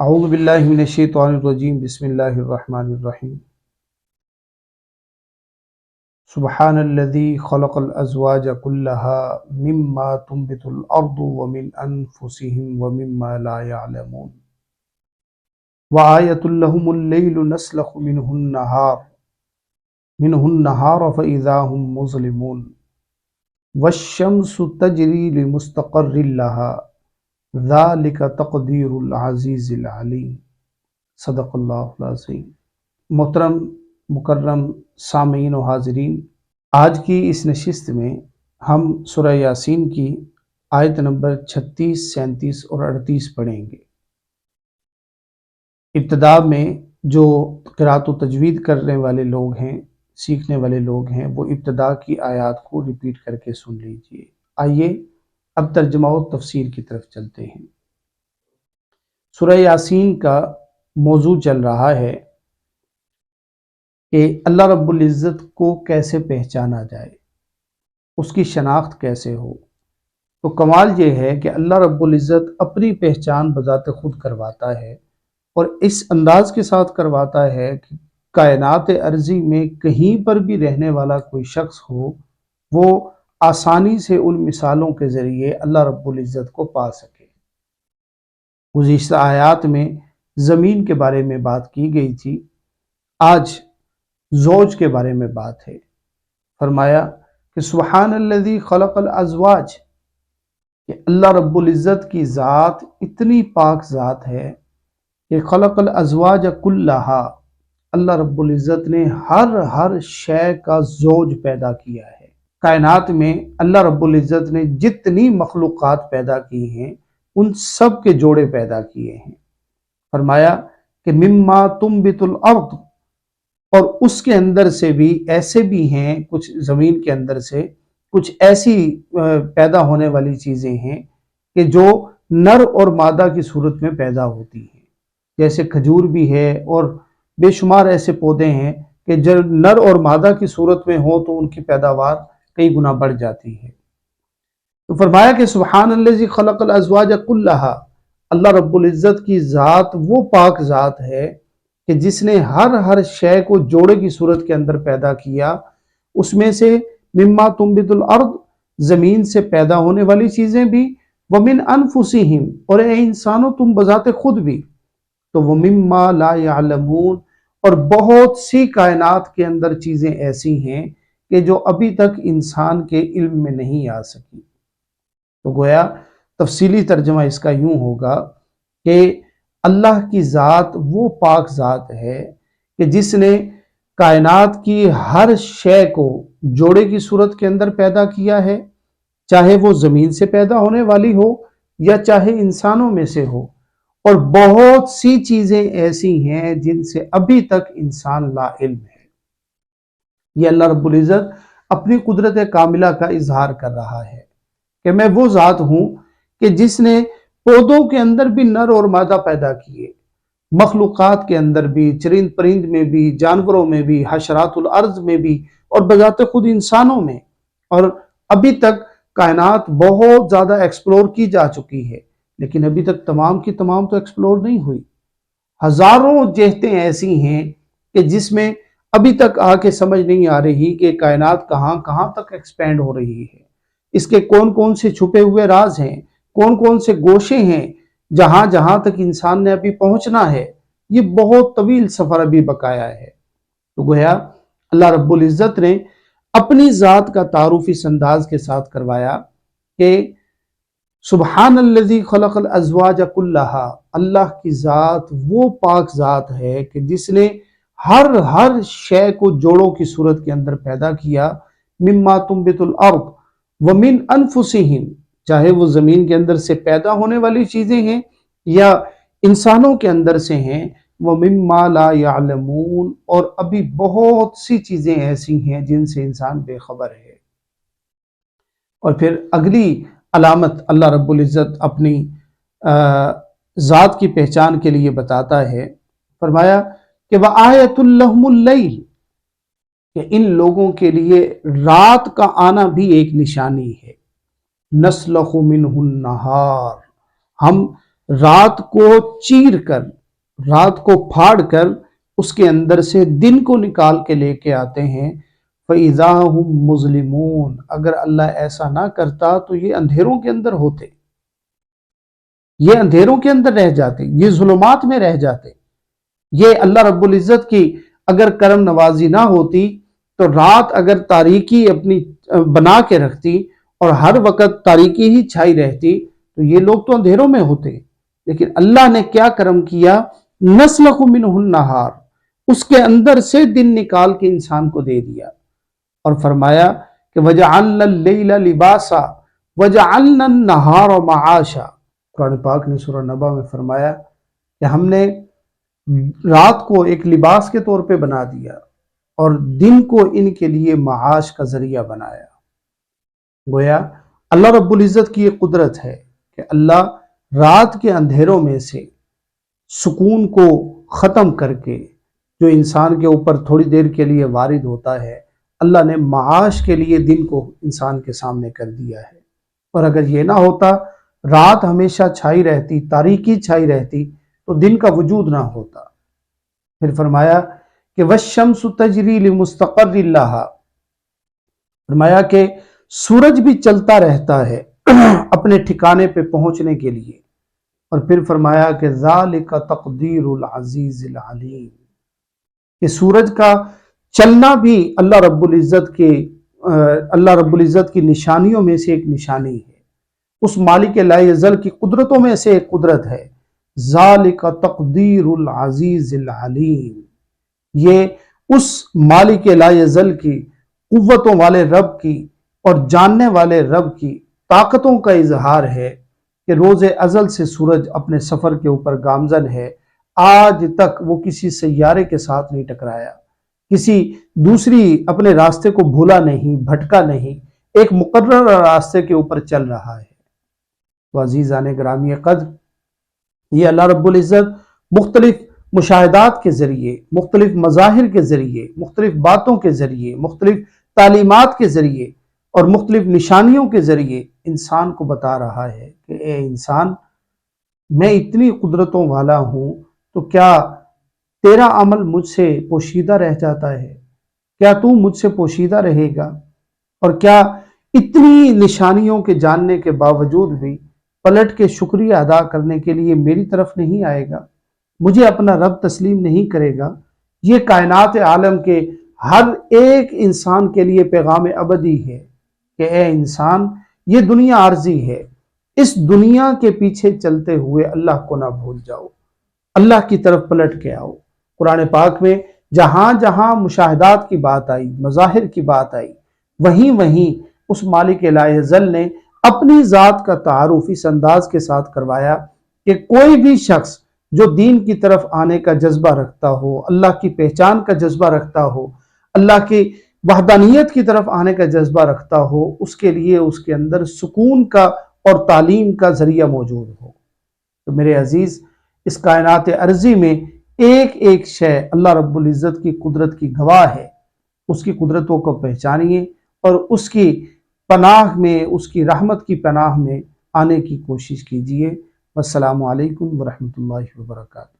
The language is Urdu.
اعوذ باللہ من الشیطان الرجیم بسم اللہ الرحمن الرحیم سبحان الذی خلق الازواج كلها مما تنبت الارض ومن انفسهم ومما لا يعلمون وآیۃ لهم اللیل نسلخ منه النہار فإذا هم مظلمون والشمس تجری لمستقر لها ذالک تقدیر العزیز العلیم صدق اللہ العظیم۔ محترم مکرم سامعین و حاضرین، آج کی اس نشست میں ہم سورہ یاسین کی آیت نمبر 36، 37 اور 38 پڑھیں گے۔ ابتدا میں جو قرأت و تجوید کرنے والے لوگ ہیں، سیکھنے والے لوگ ہیں، وہ ابتدا کی آیات کو ریپیٹ کر کے سن لیجئے۔ آئیے اب ترجمہ و تفسیر کی طرف چلتے ہیں۔ سورہ یاسین کا موضوع چل رہا ہے کہ اللہ رب العزت کو کیسے پہچانا جائے، اس کی شناخت کیسے ہو۔ تو کمال یہ ہے کہ اللہ رب العزت اپنی پہچان بذات خود کرواتا ہے، اور اس انداز کے ساتھ کرواتا ہے کہ کائنات ارضی میں کہیں پر بھی رہنے والا کوئی شخص ہو، وہ آسانی سے ان مثالوں کے ذریعے اللہ رب العزت کو پا سکے۔ گزشتہ آیات میں زمین کے بارے میں بات کی گئی تھی، آج زوج کے بارے میں بات ہے۔ فرمایا کہ سبحان الذی خلق الازواج، کہ اللہ رب العزت کی ذات اتنی پاک ذات ہے کہ خلق الازواج کلہا، اللہ رب العزت نے ہر شے کا زوج پیدا کیا ہے۔ کائنات میں اللہ رب العزت نے جتنی مخلوقات پیدا کی ہیں، ان سب کے جوڑے پیدا کیے ہیں۔ فرمایا کہ مما تنبت الارض، اور اس کے اندر سے بھی ایسے بھی ہیں، کچھ زمین کے اندر سے کچھ ایسی پیدا ہونے والی چیزیں ہیں کہ جو نر اور مادہ کی صورت میں پیدا ہوتی ہیں، جیسے کھجور بھی ہے، اور بے شمار ایسے پودے ہیں کہ جب نر اور مادہ کی صورت میں ہوں تو ان کی پیداوار کئی گنا بڑھ جاتی ہے۔ تو فرمایا کہ سبحان الذی خلق الازواج کلہا، اللہ رب العزت کی ذات وہ پاک ذات ہے کہ جس نے ہر شے کو جوڑے کی صورت کے اندر پیدا کیا، اس میں سے مما تنبت الارض، زمین سے پیدا ہونے والی چیزیں بھی، ومن انفسہم، اور اے انسانوں تم بذات خود بھی، تو ومما لا یعلمون، اور بہت سی کائنات کے اندر چیزیں ایسی ہیں کہ جو ابھی تک انسان کے علم میں نہیں آ سکی۔ تو گویا تفصیلی ترجمہ اس کا یوں ہوگا کہ اللہ کی ذات وہ پاک ذات ہے کہ جس نے کائنات کی ہر شے کو جوڑے کی صورت کے اندر پیدا کیا ہے، چاہے وہ زمین سے پیدا ہونے والی ہو یا چاہے انسانوں میں سے ہو، اور بہت سی چیزیں ایسی ہیں جن سے ابھی تک انسان لا علم ہے۔ یہ اللہ رب العزت اپنی قدرت کاملہ کا اظہار کر رہا ہے کہ میں وہ ذات ہوں کہ جس نے پودوں کے اندر بھی نر اور مادہ پیدا کیے، مخلوقات کے اندر بھی، چرند پرند میں بھی، جانوروں میں بھی، حشرات الارض میں بھی، اور بذات خود انسانوں میں۔ اور ابھی تک کائنات بہت زیادہ ایکسپلور کی جا چکی ہے، لیکن ابھی تک تمام کی تمام تو ایکسپلور نہیں ہوئی۔ ہزاروں جہتیں ایسی ہیں کہ جس میں ابھی تک آ کے سمجھ نہیں آ رہی کہ کائنات کہاں تک ایکسپینڈ ہو رہی ہے، اس کے کون سے چھپے ہوئے راز ہیں، کون سے گوشے ہیں جہاں تک انسان نے ابھی پہنچنا ہے۔ یہ بہت طویل سفر ابھی بقایا ہے۔ تو گویا اللہ رب العزت نے اپنی ذات کا تعارف اس انداز کے ساتھ کروایا کہ سبحان الذی خلق الازواج کلہا، اللہ کی ذات وہ پاک ذات ہے کہ جس نے ہر شے کو جوڑوں کی صورت کے اندر پیدا کیا، مما تنبت الارض ومن انفسہم، چاہے وہ زمین کے اندر سے پیدا ہونے والی چیزیں ہیں یا انسانوں کے اندر سے ہیں، ومما لا یعلمون، اور ابھی بہت سی چیزیں ایسی ہیں جن سے انسان بے خبر ہے۔ اور پھر اگلی علامت اللہ رب العزت اپنی ذات کی پہچان کے لیے بتاتا ہے۔ فرمایا کہ وَآیَةٌ لَهُمُ اللَّیْلُ، کہ ان لوگوں کے لیے رات کا آنا بھی ایک نشانی ہے۔ نَسْلَخُ مِنْهُ النَّہَارَ، ہم رات کو چیر کر، رات کو پھاڑ کر اس کے اندر سے دن کو نکال کے لے کے آتے ہیں۔ فَإِذَا هُمْ مُظْلِمُونَ، اگر اللہ ایسا نہ کرتا تو یہ اندھیروں کے اندر ہوتے، یہ اندھیروں کے اندر رہ جاتے، یہ ظلمات میں رہ جاتے۔ یہ اللہ رب العزت کی اگر کرم نوازی نہ ہوتی تو رات اگر تاریکی اپنی بنا کے رکھتی اور ہر وقت تاریکی ہی چھائی رہتی تو یہ لوگ تو اندھیروں میں ہوتے، لیکن اللہ نے کیا کرم کیا، نسلخ منہ النہار، اس کے اندر سے دن نکال کے انسان کو دے دیا، اور فرمایا کہ وَجَعَلْنَا اللَّيْلَ لِبَاسًا وَجَعَلْنَا النَّهَارَ مَعَاشًا۔ قرآن پاک نے سورہ نبا میں فرمایا کہ ہم نے رات کو ایک لباس کے طور پہ بنا دیا اور دن کو ان کے لیے معاش کا ذریعہ بنایا۔ گویا اللہ رب العزت کی یہ قدرت ہے کہ اللہ رات کے اندھیروں میں سے سکون کو ختم کر کے جو انسان کے اوپر تھوڑی دیر کے لیے وارد ہوتا ہے، اللہ نے معاش کے لیے دن کو انسان کے سامنے کر دیا ہے۔ اور اگر یہ نہ ہوتا، رات ہمیشہ چھائی رہتی، تاریکی چھائی رہتی، تو دن کا وجود نہ ہوتا۔ پھر فرمایا کہ وَالشَّمْسُ تَجْرِي لِمُسْتَقَرٍّ لَهَا، فرمایا کہ سورج بھی چلتا رہتا ہے اپنے ٹھکانے پہ پہنچنے کے لیے۔ اور پھر فرمایا کہ ذَلِكَ تَقْدِيرُ الْعَزِيزِ الْعَلِيمِ، کہ سورج کا چلنا بھی اللہ رب العزت کی نشانیوں میں سے ایک نشانی ہے، اس مالک لا یزل کی قدرتوں میں سے ایک قدرت ہے۔ ذَلِكَ تَقْدِيرُ الْعَزِيزِ الْعَلِيمِ، یہ اس مالک لا یزل کی، قوتوں والے رب کی اور جاننے والے رب کی طاقتوں کا اظہار ہے کہ روز ازل سے سورج اپنے سفر کے اوپر گامزن ہے، آج تک وہ کسی سیارے کے ساتھ نہیں ٹکرایا، کسی دوسری اپنے راستے کو بھولا نہیں، بھٹکا نہیں، ایک مقرر راستے کے اوپر چل رہا ہے۔ تو عزیزان گرامی قدر، یہ اللہ رب العزت مختلف مشاہدات کے ذریعے، مختلف مظاہر کے ذریعے، مختلف باتوں کے ذریعے، مختلف تعلیمات کے ذریعے اور مختلف نشانیوں کے ذریعے انسان کو بتا رہا ہے کہ اے انسان، میں اتنی قدرتوں والا ہوں تو کیا تیرا عمل مجھ سے پوشیدہ رہ جاتا ہے؟ کیا تو مجھ سے پوشیدہ رہے گا؟ اور کیا اتنی نشانیوں کے جاننے کے باوجود بھی پلٹ کے شکریہ ادا کرنے کے لیے میری طرف نہیں آئے گا، مجھے اپنا رب تسلیم نہیں کرے گا؟ یہ کائنات عالم کے ہر ایک انسان کے لیے پیغام ابدی ہے کہ اے انسان، یہ دنیا عارضی ہے، اس دنیا کے پیچھے چلتے ہوئے اللہ کو نہ بھول جاؤ، اللہ کی طرف پلٹ کے آؤ۔ قرآن پاک میں جہاں جہاں مشاہدات کی بات آئی، مظاہر کی بات آئی، وہیں وہیں اس مالک لا یزل نے اپنی ذات کا تعارف اس انداز کے ساتھ کروایا کہ کوئی بھی شخص جو دین کی طرف آنے کا جذبہ رکھتا ہو، اللہ کی پہچان کا جذبہ رکھتا ہو، اللہ کی وحدانیت کی طرف آنے کا جذبہ رکھتا ہو، اس کے لیے اس کے اندر سکون کا اور تعلیم کا ذریعہ موجود ہو۔ تو میرے عزیز، اس کائنات ارضی میں ایک ایک شے اللہ رب العزت کی قدرت کی گواہ ہے، اس کی قدرتوں کو پہچانیے اور اس کی پناہ میں، اس کی رحمت کی پناہ میں آنے کی کوشش کیجیے۔ والسلام علیکم ورحمۃ اللہ وبرکاتہ۔